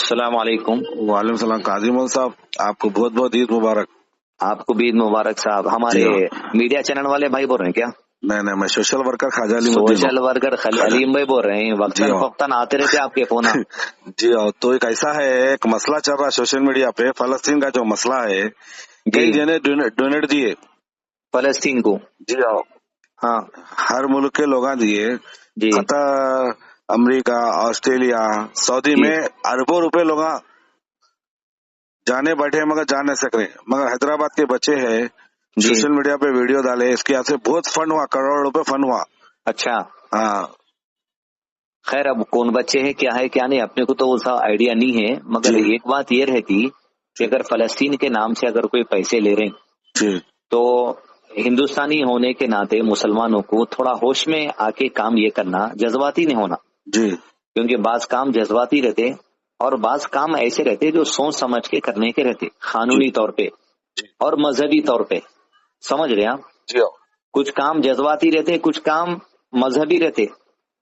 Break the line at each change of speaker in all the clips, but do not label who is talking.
السلام علیکم.
وعلیکم السلام. قاضی مول صاحب آپ کو بہت بہت عید مبارک.
آپ کو بھی عید مبارک صاحب. ہمارے میڈیا چینل والے بھائی بول رہے ہیں کیا؟
نہیں میں سوشل ورکر خواجہ علیم الدین
سوشل ورکر علیم بھائی بول رہے ہیں. وقتاً فوقتاً آتے رہتے آپ کے فون.
جی تو ایک ایسا ہے، ایک مسئلہ چل رہا ہے سوشل میڈیا پہ، فلسطین کا جو مسئلہ ہے. کئی جنے ڈونیٹ دیے
فلسطین کو.
جی
ہاں
ہر ملک کے لوگ دیے.
جی
قطر، امریکہ، آسٹریلیا، سعودی میں اربوں روپے لوگ جانے بیٹھے مگر جا نہیں سک رہے. مگر حیدرآباد کے بچے ہیں سوشل میڈیا پہ ویڈیو ڈالے، اس کے سے بہت فنڈ ہوا، کروڑ روپے فنڈ ہوا.
اچھا
ہاں
خیر اب کون بچے ہیں کیا ہے کیا نہیں اپنے کو تو اس کا آئیڈیا نہیں ہے. مگر ایک بات یہ رہتی کہ اگر فلسطین کے نام سے اگر کوئی پیسے لے رہے ہیں تو ہندوستانی ہونے کے ناطے مسلمانوں کو تھوڑا ہوش میں آ کے کام یہ کرنا، جذباتی نہیں ہونا. کیونکہ بعض کام جذباتی رہتے اور بعض کام ایسے رہتے جو سوچ سمجھ کے کرنے کے رہتے، قانونی طور پہ اور مذہبی طور پہ. سمجھ رہے آپ؟ کچھ کام جذباتی رہتے، کچھ کام مذہبی رہتے.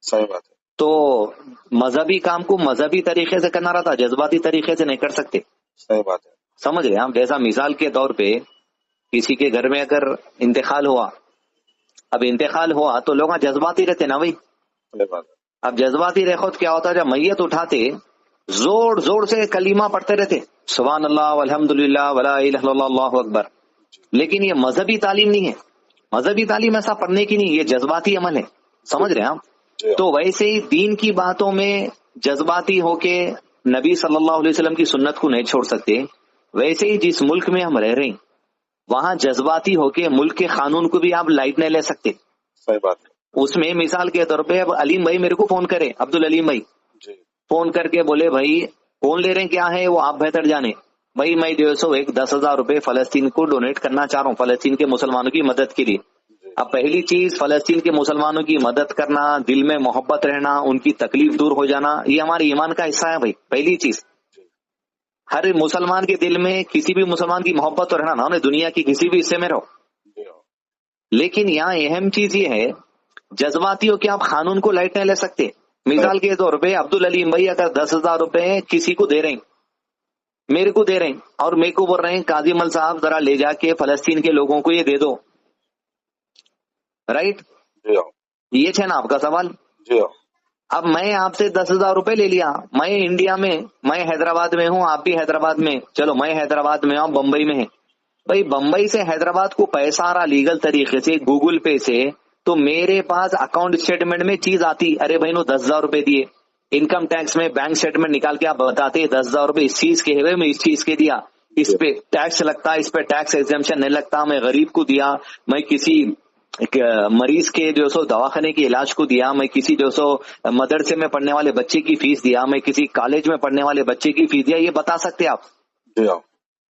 صحیح بات ہے.
تو مذہبی کام کو مذہبی طریقے سے کرنا رہتا، جذباتی طریقے سے نہیں کر سکتے.
صحیح بات ہے.
سمجھ رہے ہیں؟ جیسا مثال کے طور پہ کسی کے گھر میں اگر انتقال ہوا، اب انتقال ہوا تو لوگ جذباتی رہتے نا بھائی. اب جذباتی رہو تو کیا ہوتا ہے، جب میت اٹھاتے زور زور سے کلمہ پڑھتے رہتے، سبحان اللہ والحمد للہ ولا الہ الا اللہ اللہ اکبر. لیکن یہ مذہبی تعلیم نہیں ہے. مذہبی تعلیم ایسا پڑھنے کی نہیں، یہ جذباتی عمل ہے. سمجھ رہے ہیں آپ؟ تو ویسے ہی دین کی باتوں میں جذباتی ہو کے نبی صلی اللہ علیہ وسلم کی سنت کو نہیں چھوڑ سکتے. ویسے ہی جس ملک میں ہم رہ رہے ہیں وہاں جذباتی ہو کے ملک کے قانون کو بھی آپ لائٹ نہیں لے سکتے.
صحیح بات ہے.
اس میں مثال کے طور پہ اب علیم بھائی میرے کو فون کرے، عبد العلیم بھائی فون کر کے بولے بھائی کون لے رہے ہیں کیا ہے وہ آپ بہتر جانے، بھائی میں 10,000 روپے فلسطین کو ڈونیٹ کرنا چاہ رہا ہوں فلسطین کے مسلمانوں کی مدد کے لیے. اب پہلی چیز فلسطین کے مسلمانوں کی مدد کرنا، دل میں محبت رہنا، ان کی تکلیف دور ہو جانا، یہ ہمارے ایمان کا حصہ ہے بھائی. پہلی چیز ہر مسلمان کے دل میں کسی بھی مسلمان کی محبت رہنا نہ، انہیں دنیا کی کسی بھی حصے میں رہو. لیکن یہاں اہم چیز یہ ہے جذباتی ہو کہ آپ قانون کو لائٹ نہیں لے سکتے. مثال کے طور پہ عبد العلیم بھائی اگر 10,000 روپے کسی کو دے رہے ہیں، میرے کو دے رہے ہیں اور میرے کو بول رہے ہیں قاضی مل صاحب ذرا لے جا کے فلسطین کے لوگوں کو یہ دے دو، رائٹ؟ یہ ہے نا آپ کا سوال. اب میں آپ سے 10,000 روپے لے لیا، میں انڈیا میں، میں حیدرآباد میں ہوں، آپ بھی حیدرآباد میں، چلو میں حیدرآباد میں ہوں، بمبئی میں ہے. بھائی بمبئی سے حیدرآباد کو پیسہ آ رہا لیگل طریقے سے گوگل پے سے، تو میرے پاس اکاؤنٹ اسٹیٹمنٹ میں چیز آتی، ارے بھائی نو 10,000 روپے دیے. انکم ٹیکس میں بینک اسٹیٹمنٹ نکال کے آپ بتاتے 10,000 روپے اس چیز کے ہے، میں اس چیز کے دیا، اس پہ ٹیکس لگتا، اس پہ ٹیکس ایگزمپشن نہیں لگتا، میں غریب کو دیا، میں کسی مریض کے دواخانے کے علاج کو دیا، میں کسی مدرسے میں پڑھنے والے بچے کی فیس دیا، میں کسی کالج میں پڑھنے والے بچے کی فیس دیا، یہ بتا سکتے آپ.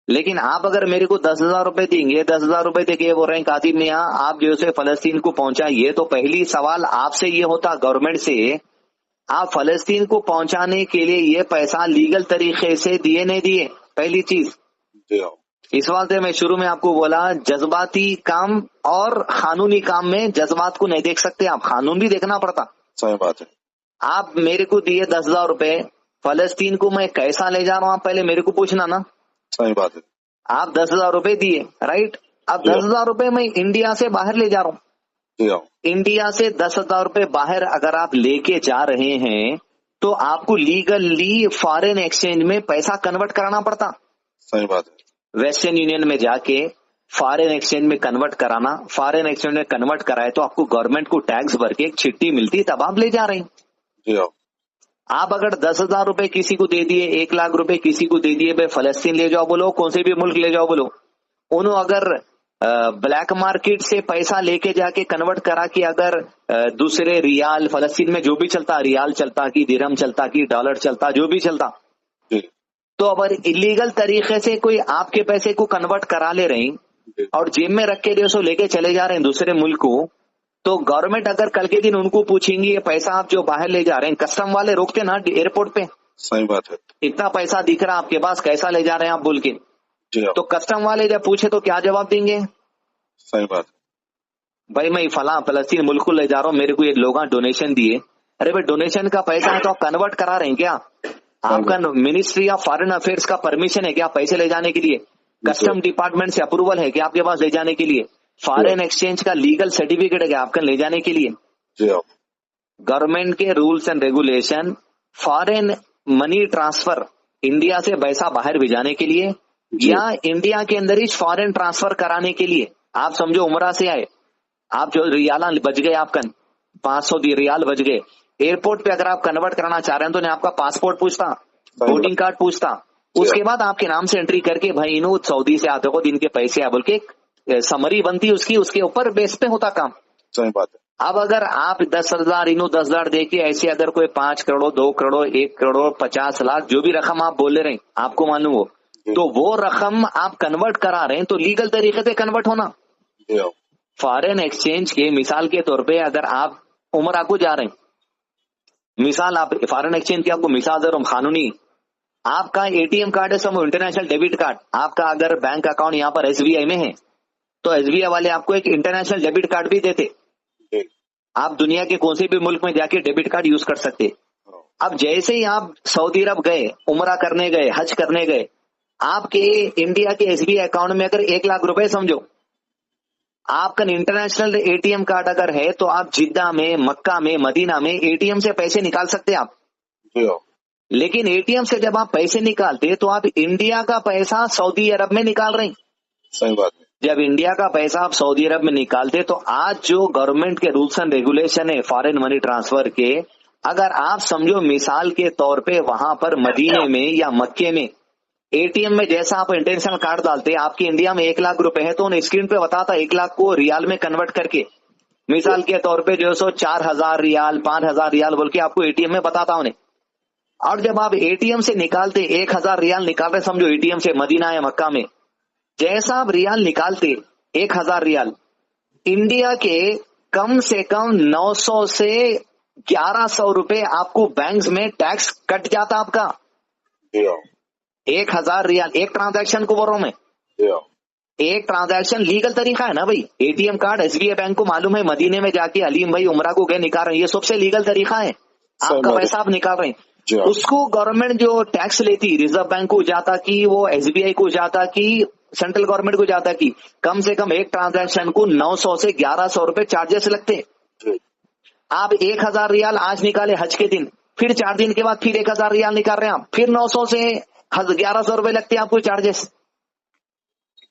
لیکن آپ اگر میرے کو 10,000 روپے دیں گے، 10,000 روپے دے کے بول رہے ہیں قاضی میاں آپ فلسطین کو پہنچائیے، تو پہلی سوال آپ سے یہ ہوتا گورنمنٹ سے، آپ فلسطین کو پہنچانے کے لیے یہ پیسہ لیگل طریقے سے دیے نہیں دیے؟ پہلی چیز. اس واسطے میں شروع میں آپ کو بولا جذباتی کام اور قانونی کام میں جذبات کو نہیں دیکھ سکتے آپ، قانون بھی دیکھنا پڑتا.
صحیح بات ہے. آپ
میرے کو دیے 10,000 روپے، فلسطین کو میں کیسا لے جا رہا ہوں آپ پہلے میرے کو پوچھنا نا. صحیح بات ہے. آپ 10,000 روپے دیے، رائٹ؟ اب 10,000 روپے میں انڈیا سے باہر لے جا رہا ہوں. انڈیا سے 10,000 روپے باہر اگر آپ لے کے جا رہے ہیں تو آپ کو لیگلی فارن ایکسچینج میں پیسہ کنورٹ کرانا پڑتا. صحیح بات ہے. ویسٹرن یونین میں جا کے فارن ایکسچینج میں کنورٹ کرانا، فارن ایکسچینج میں کنورٹ کرائے تو آپ کو گورنمنٹ کو ٹیکس بھر کے ایک چھٹی ملتی، تب آپ لے جا رہے ہیں. آپ اگر 10,000 روپے کسی کو دے دیے، 1,00,000 روپے کسی کو دے دیے، بھائی فلسطین لے جاؤ بولو، کون سے بھی ملک لے جاؤ بولو، انہوں اگر بلیک مارکیٹ سے پیسہ لے کے جا کے کنورٹ کرا کے اگر دوسرے ریال، فلسطین میں جو بھی چلتا، ریال چلتا کی درہم چلتا کی ڈالر چلتا، جو بھی چلتا، تو اگر الیگل طریقے سے کوئی آپ کے پیسے کو کنورٹ کرا لے رہے ہیں اور جیب میں رکھ کے لے کے چلے جا رہے ہیں دوسرے ملک کو، تو گورنمنٹ اگر کل کے دن ان کو پوچھیں گی یہ پیسہ آپ جو باہر لے جا رہے ہیں، کسٹم والے روکتے نا ایئرپورٹ پہ. صحیح بات ہے. اتنا پیسہ دکھ رہا آپ کے پاس، کیسا لے جا رہے ہیں آپ بول کے، تو کسٹم والے جب پوچھے تو کیا جواب دیں گے؟ صحیح بات. بھائی میں فلاں فلسطین ملک کو لے جا رہا ہوں، میرے کو یہ لوگ ڈونیشن دیے. ارے بھائی ڈونیشن کا پیسہ ہے تو آپ کنورٹ کرا رہے ہیں کیا؟ आपका मिनिस्ट्री ऑफ फॉरेन अफेयर्स का परमिशन है क्या पैसे ले जाने के लिए? कस्टम डिपार्टमेंट से अप्रूवल है क्या आपके पास ले जाने के लिए? फॉरेन एक्सचेंज का लीगल सर्टिफिकेट है क्या आपका ले जाने के लिए? गवर्नमेंट के rules and regulation foreign money transfer, India से पैसा बाहर भेजाने के लिए या इंडिया के अंदर ही फॉरेन ट्रांसफर कराने के लिए। आप समझो उमरा से आए, आप जो रियाला बच गए, आपका 500 रियाल बच गए, एयरपोर्ट पे अगर आप कन्वर्ट कराना चाह रहे हैं तो आपका पासपोर्ट पूछता, वोटिंग कार्ड पूछता, उसके बाद आपके नाम से एंट्री करके भाई इन्हों सऊदी से आते हो दिन के पैसे बोल के समरी बनती उसकी, उसके ऊपर बेस पे होता काम।
सही बात है।
अब अगर आप 10,000 इन्हों 10,000 दे के ऐसे अगर कोई 5 करोड़ 2 करोड़ 1 करोड़ 50 लाख जो भी रकम आप बोल रहे हैं आपको मालूम हो, तो वो रकम आप कन्वर्ट करा रहे हैं तो लीगल तरीके से कन्वर्ट होना। फॉरेन एक्सचेंज के मिसाल के तौर पे अगर आप उमरा को जा रहे हैं, मिसाल आप फॉरेन एक्सचेंज की आपको मिसाल दे रहा हूं कानूनी, आपका एटीएम कार्ड है समझो इंटरनेशनल डेबिट कार्ड, आपका अगर बैंक अकाउंट यहाँ पर एसबीआई में है तो एसबीआई वाले आपको एक इंटरनेशनल डेबिट कार्ड भी देते, आप दुनिया के कौन से भी मुल्क में जाके डेबिट कार्ड यूज कर सकते। अब जैसे ही आप सऊदी अरब गए, उमरा करने गए, हज करने गए, आपके इंडिया के एसबीआई अकाउंट में अगर 1 लाख रुपए समझो, आपका इंटरनेशनल एटीएम कार्ड अगर है तो आप जिद्दा में, मक्का में, मदीना में एटीएम से पैसे निकाल सकते आप। लेकिन एटीएम से जब आप पैसे निकालते तो आप इंडिया का पैसा सऊदी अरब में निकाल रहे हैं।
सही बात है।
जब इंडिया का पैसा आप सऊदी अरब में निकालते तो आज जो गवर्नमेंट के रूल्स एंड रेगुलेशन है फॉरेन मनी ट्रांसफर के, अगर आप समझो मिसाल के तौर पे वहां पर मदीने में या मक्के में एटीएम में जैसा आप इंटरनेशनल कार्ड डालते, आपके इंडिया में 1 लाख रुपए है तो उन्हें स्क्रीन पे बताता 1 लाख को रियाल में कन्वर्ट करके, मिसाल के तौर पे जो सो 4,000 रियाल 5,000 रियाल बोल के आपको एटीएम में बताता उन्हें। और जब आप एटीएम से निकालते 1,000 रियाल निकाल रहे समझो एटीएम से मदीना या मक्का में, जैसा आप रियाल निकालते 1,000 रियाल, इंडिया के कम से कम 900 से 1,100 रुपए आपको बैंक में टैक्स कट जाता आपका। 1,000 रियाल एक ट्रांजैक्शन को बोल रहा हूं मैं, एक ट्रांजैक्शन लीगल तरीका है ना भाई। एटीएम कार्ड एसबीआई बैंक को मालूम है, मदीने में जाके अलीम भाई उमरा को गए निकाल रहे हैं, ये सबसे लीगल तरीका है, आपका पैसा आप निकाल रहे हैं। उसको गवर्नमेंट जो टैक्स लेती, रिजर्व बैंक को जाता कि वो एसबीआई को जाता कि सेंट्रल गवर्नमेंट को जाता कि कम से कम एक ट्रांजैक्शन को 900 से 1,100 रुपए चार्जेस लगते। आप 1,000 रियाल आज निकाले हज के दिन, फिर 4 दिन के बाद फिर 1,000 रियाल निकाल रहे हैं आप, फिर 900 से 1,100 रुपए लगते हैं आपको चार्जेस।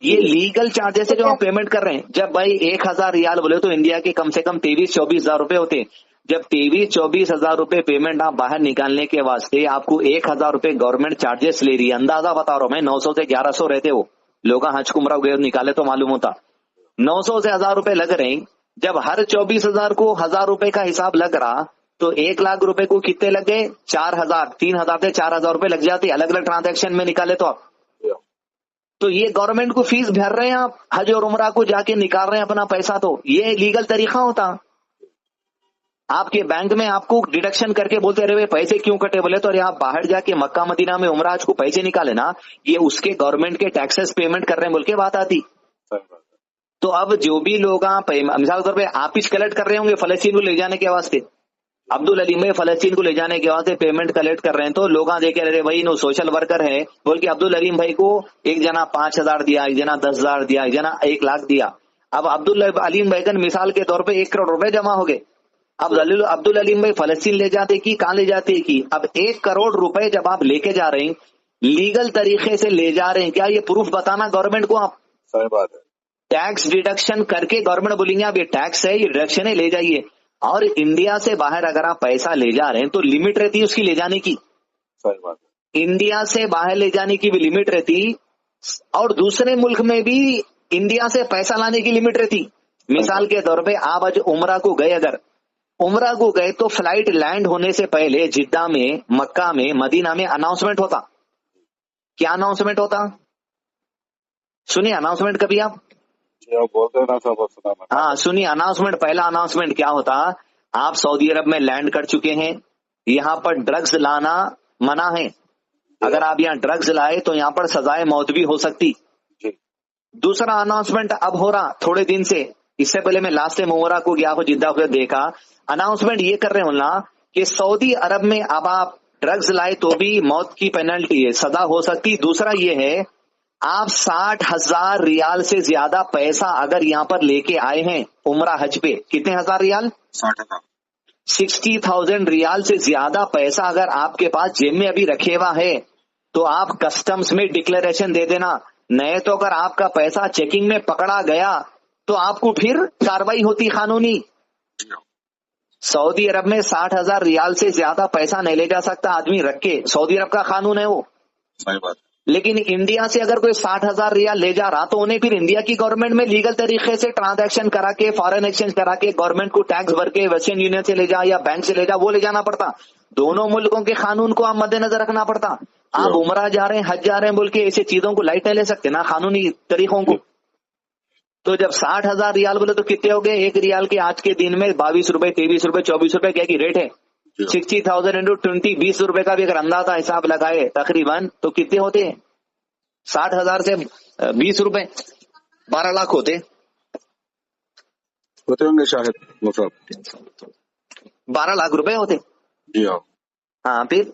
ये लीगल चार्जेस है जो आप पेमेंट कर रहे हैं। जब भाई 1,000 रियाल बोले तो इंडिया के कम से कम 23-24 हजार रुपए होते हैं। जब 23-24 हजार रुपए पेमेंट आप बाहर निकालने के वास्ते आपको 1,000 रुपए गवर्नमेंट चार्जेस ले रही है, अंदाजा बता रहा हूं मैं, 900 से 1,100 रहते हो लोग, हज कुमरा गए निकाले तो मालूम होता, 900 से 1,000 रुपए लग रहे हैं। जब हर 24,000 को 1,000 रुपए का हिसाब लग रहा तो 1 लाख रुपए को कितने लग गए? 4,000, 3,000 से 4,000 रुपए लग जाते अलग अलग ट्रांजैक्शन में निकाले तो आप। तो ये गवर्नमेंट को फीस भर रहे हैं आप, हज और उमरा को जाके निकाल रहे हैं अपना पैसा, तो ये लीगल तरीका होता। आपके बैंक में आपको डिडक्शन करके बोलते रहे पैसे क्यों कटे, बोले तो अरे आप बाहर जाके मक्का मदीना में उमरा हज को पैसे निकाले ना, ये उसके गवर्नमेंट के टैक्सेस पेमेंट कर रहे हैं बोल के बात आती। तो अब जो भी लोग मिसाल तौर पे आप ही कलेक्ट कर रहे होंगे फलस्तीन को ले जाने के वास्ते, अब्दुल अलीम भाई फलस्तीन को ले जाने के वास्ते पेमेंट कलेक्ट कर रहे हैं, तो लोग देखे रहे भाई नो सोशल वर्कर है बोल के अब्दुल अलीम भाई को एक जना 5,000 दिया, एक जना 10,000 दिया, एक जना 1 लाख दिया। अब अब्दुल अलीम भाई का मिसाल के तौर पे 1 करोड़ रुपए जमा हो गए। अब अब्दुल अलीम भाई फलस्तीन ले जाते कि कहां ले जाते कि अब 1 करोड़ रुपए जब आप लेके जा रहे हैं, लीगल तरीके से ले जा रहे हैं, क्या ये प्रूफ बताना गवर्नमेंट को आप?
सही बात है।
टैक्स डिडक्शन करके गवर्नमेंट बोलेंगे आप ये टैक्स है, ये डिडक्शन है, ले जाइए। और इंडिया से बाहर अगर आप पैसा ले जा रहे हैं तो लिमिट रहती है उसकी ले जाने की।
सही बात है।
इंडिया से बाहर ले जाने की भी लिमिट रहती और दूसरे मुल्क में भी इंडिया से पैसा लाने की लिमिट रहती। मिसाल के तौर पे आप आज उमरा को गए, अगर उमरा को गए तो फ्लाइट लैंड होने से पहले जिद्दा में, मक्का में, मदीना में अनाउंसमेंट होता। क्या अनाउंसमेंट होता? सुनिए अनाउंसमेंट कभी आप
बोलते ना सब सुना।
हाँ सुनिए अनाउंसमेंट, पहला अनाउंसमेंट क्या होता, आप सऊदी अरब में लैंड कर चुके हैं, यहाँ पर ड्रग्स लाना मना है, अगर आप यहाँ ड्रग्स लाए तो यहाँ पर सजाए मौत भी हो सकती। दूसरा अनाउंसमेंट अब हो रहा थोड़े दिन से, इससे पहले मैं लास्ट टाइम उमरा को गया हो, जिद्दा को देखा, अनाउंसमेंट ये कर रहे हो ना कि सऊदी अरब में अब आप ड्रग्स लाए तो भी मौत की पेनल्टी है, सजा हो सकती। दूसरा ये है, आप 60,000 रियाल से ज्यादा पैसा अगर यहाँ पर लेके आए हैं उम्रा हज पे, कितने हजार रियाल?
60,000।
60,000 रियाल से ज्यादा पैसा अगर आपके पास जेब में अभी रखे हुआ है तो आप कस्टम्स में डिक्लेरेशन दे देना, नहीं तो अगर आपका पैसा चेकिंग में पकड़ा गया तो आपको फिर कार्रवाई होती कानूनी। सऊदी अरब में 60,000 रियाल से ज्यादा पैसा नहीं ले जा सकता आदमी रख के, सऊदी अरब का कानून है वो।
सही बात।
लेकिन इंडिया से अगर कोई 60,000 रियाल ले जा रहा तो उन्हें फिर इंडिया की गवर्नमेंट में लीगल तरीके से ट्रांजैक्शन करा के, फॉरेन एक्सचेंज करा के, गवर्नमेंट को टैक्स भर के वेस्टर्न यूनियन से ले जा या बैंक से ले जा, वो ले जाना पड़ता। दोनों मुल्कों के कानून को आप मद्देनजर रखना पड़ता। आप उमरा जा रहे हैं, हज जा रहे हैं बोल के ऐसी चीजों को लाइट नहीं ले सकते ना, कानूनी तरीकों को। तो जब 60,000 रियाल बोले तो कितने हो गए? एक रियाल के आज के दिन में 22 रुपए, 23 रुपए, 24 रुपए क्या की रेट है। 60,000 इंटू 20, 20 रुपए का भी अगर अंदाजा हिसाब लगाए तकरीबन तो कितने होते हैं? 60,000 से 20 रुपए 12 लाख होते
होंगे शायद, मतलब
12 लाख रुपए होते।
जी
हाँ, फिर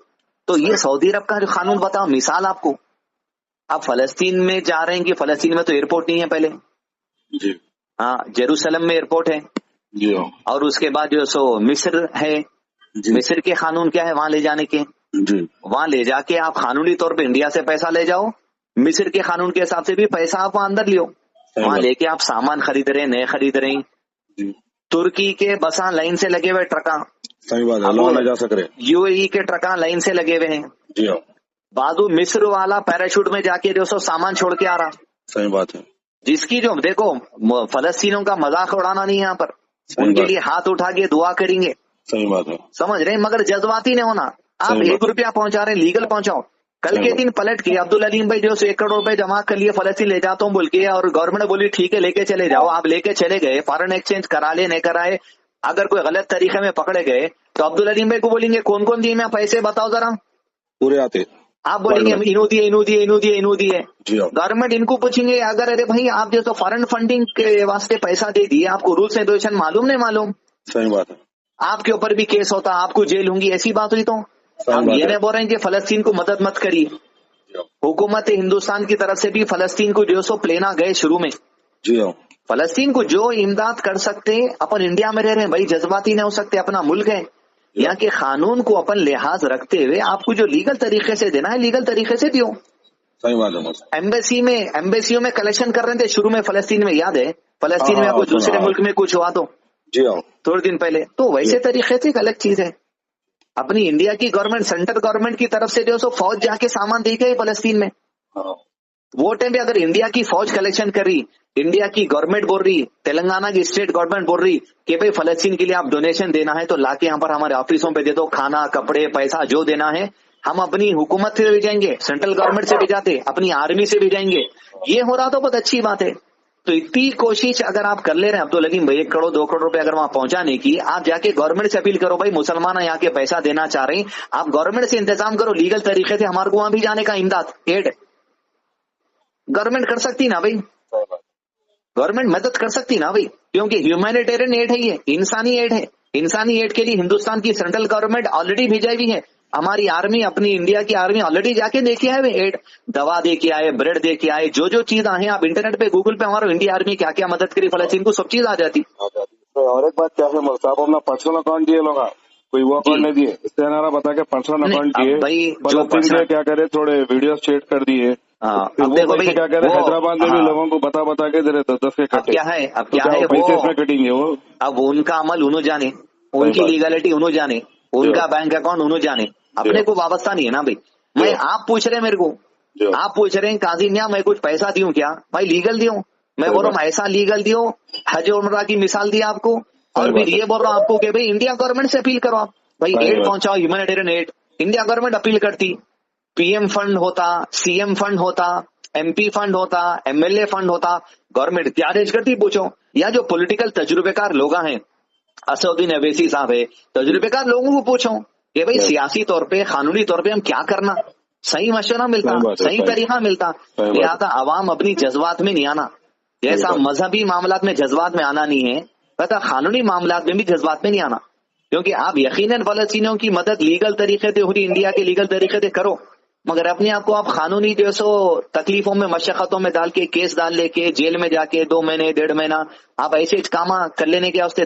तो ये सऊदी अरब का जो कानून बताओ। मिसाल आपको, आप फलस्तीन में जा रहे हैं कि फलस्तीन में तो एयरपोर्ट नहीं है पहले
जी।
हाँ, जेरूसलम में एयरपोर्ट है
जी।
और उसके बाद जो सो मिस्र है, मिस्र के कानून क्या है वहां ले जाने के
जी।
वहां ले जाके आप कानूनी तौर पे इंडिया से पैसा ले जाओ, मिस्र के कानून के हिसाब से भी पैसा आप वहां अंदर लियो, वहां लेके आप सामान खरीद रहे, नए खरीद रहे। तुर्की के बसा लाइन से लगे हुए ट्रका,
सही बात है, ले जा सक रहे।
यूएई के ट्रका लाइन से लगे हुए हैं
जी।
बाजू मिस्र वाला पैराशूट में जाके जो सो सामान छोड़ के आ रहा।
सही बात है।
जिसकी जो देखो फलस्तीनों का मजाक उड़ाना नहीं यहाँ पर, उनके लिए हाथ उठा के दुआ करेंगे।
सही बात है, समझ
रहे, मगर जज्बाती नहीं होना। आप 1 रुपया पहुंचा रहे, लीगल पहुंचाओ। कल के दिन पलट के अब्दुल अलीम भाई जो 1 करोड़ रुपए जमा कर लिए फलस्तीन ले जाता हूँ बोल के, और गवर्नमेंट बोली ठीक है लेके चले जाओ। आप लेके चले गए, फॉरेन एक्सचेंज करा ले नहीं कराए, अगर कोई गलत तरीके में पकड़े गए तो अब्दुल अलीम भाई को बोलेंगे कौन कौन दिए मैं पैसे बताओ जरा,
पूरे आते।
आप बोलेंगे इनू दिए। गवर्नमेंट इनको पूछेंगे अगर अरे भाई आप जो तो फॉरेन फंडिंग के वास्ते पैसा दे दिए, आपको रूल्स रेगुलेशन मालूम नहीं मालूम।
सही बात है,
आपके ऊपर भी केस होता, आपको जेल होंगी, ऐसी बात हुई। तो हम ये नहीं बोल रहे हैं कि फलस्तीन को मदद मत करिए। हुकूमत हिंदुस्तान की तरफ से भी फलस्तीन को जो सो प्लेना गए शुरू में
जी।
फलस्तीन को जो इमदाद कर सकते, अपन इंडिया में रह रहे हैं भाई, जज्बाती नहीं हो सकते, अपना मुल्क है। यहाँ के कानून को अपन लिहाज रखते हुए आपको जो लीगल तरीके से देना है लीगल तरीके से दियो।
सही बात है।
एम्बेसियों में कलेक्शन कर रहे थे शुरू में फलस्तीन में, याद है? फलस्तीन में आपको दूसरे मुल्क में कुछ हुआ तो
जी
थोड़े दिन पहले, तो वैसे तरीके से एक अलग चीज है। अपनी इंडिया की गवर्नमेंट, सेंट्रल गवर्नमेंट की तरफ से जो सो फौज जाके सामान दे गए फलस्तीन में। वो टाइम पे अगर इंडिया की फौज कलेक्शन कर रही, इंडिया की गवर्नमेंट बोल रही, तेलंगाना की स्टेट गवर्नमेंट बोल रही कि भाई फलस्तीन के लिए आप डोनेशन देना है तो लाके यहाँ पर हमारे ऑफिसों पे दे दो, खाना कपड़े पैसा जो देना है हम अपनी हुकूमत से भी जाएंगे, सेंट्रल गवर्नमेंट से भी जाते, अपनी आर्मी से भी जाएंगे। ये हो रहा तो बहुत अच्छी बात है। तो इतनी कोशिश अगर आप कर ले रहे हैं अब्दुल अलीम भाई 1 करोड़ 2 करोड़ रुपए अगर वहां पहुंचाने की, आप जाके गवर्नमेंट से अपील करो भाई मुसलमान यहाँ के पैसा देना चाह रहे हैं, आप गवर्नमेंट से इंतजाम करो लीगल तरीके से, हमारे को वहां भी जाने का इमदाद एड गवर्नमेंट कर सकती ना भाई, गवर्नमेंट मदद कर सकती ना भाई, क्योंकि ह्यूमैनिटेरियन एड है, ये इंसानी एड है। इंसानी एड के लिए हिंदुस्तान की सेंट्रल गवर्नमेंट ऑलरेडी भेजाई हुई है। हमारी आर्मी, अपनी इंडिया की आर्मी ऑलरेडी जाके देखे आए एड, दवा दे के आए, ब्रेड दे के आए, जो चीज आए आप इंटरनेट पे गूगल पे हमारा इंडिया आर्मी क्या क्या मदद करी फलस्तीन को, सब चीज आ जाती।
और एक बात क्या है, आप अपना पर्सनल अकाउंट दिए लोग, कोई वो अकाउंट नहीं दिए, इससे हमारा बता के पर्सनल अकाउंट दिए फलस्तीन के क्या करे, थोड़े वीडियो शेयर कर दिए।
अब देखो भाई
क्या करे, हैदराबाद में भी लोगों को बता के दे रहे 10 के कटे।
क्या है, अब क्या है वो
कटेंगे वो,
अब उनका अमल उन्हों जाने, उनकी लीगलिटी उन्हों जाने, उनका बैंक अकाउंट उन्हों जाने, अपने को वाबस्ता नहीं है ना भाई। मैं आप पूछ रहे हैं मेरे को, आप पूछ रहे हैं काजी मियां मैं कुछ पैसा दूं क्या, भाई लीगल दियो। मैं बोल रहा हूँ ऐसा लीगल दियो, हज उमरा की मिसाल दी आपको, और फिर ये बोल रहा हूँ आपको कि भाई इंडिया गवर्नमेंट से अपील करो आप, भाई एड पहुंचाओ, humanitarian aid. India government appeal करती, पीएम फंड होता, सीएम फंड होता, एमपी फंड होता, एमएलए फंड होता, गवर्नमेंट क्या अरेंज करती पूछो। या जो पॉलिटिकल तजुर्बेकार लोग हैं, असदुद्दीन अवैसी साहब है, तजुर्बेकार लोगों को पूछो कि भाई सियासी तौर पे, कानूनी तौर पे हम क्या करना, सही मशवरा मिलता, सही तरीका मिलता। लिहाजा अवाम अपनी जज्बात में नहीं आना, जैसा मजहबी मामलात में जज्बात में आना नहीं है, वैसा कानूनी मामलात में भी जज्बात में नहीं आना। کیونکہ آپ یقیناً فلسطینیوں کی مدد لیگل طریقے سے پوری انڈیا کے لیگل طریقے سے کرو، مگر اپنے آپ کو آپ قانونی جو سو تکلیفوں میں مشقتوں میں ڈال کے کیس ڈال لے کے جیل میں جا کے 2 مہینے 1.5 مہینہ آپ ایسے کام کر لینے کے واسطے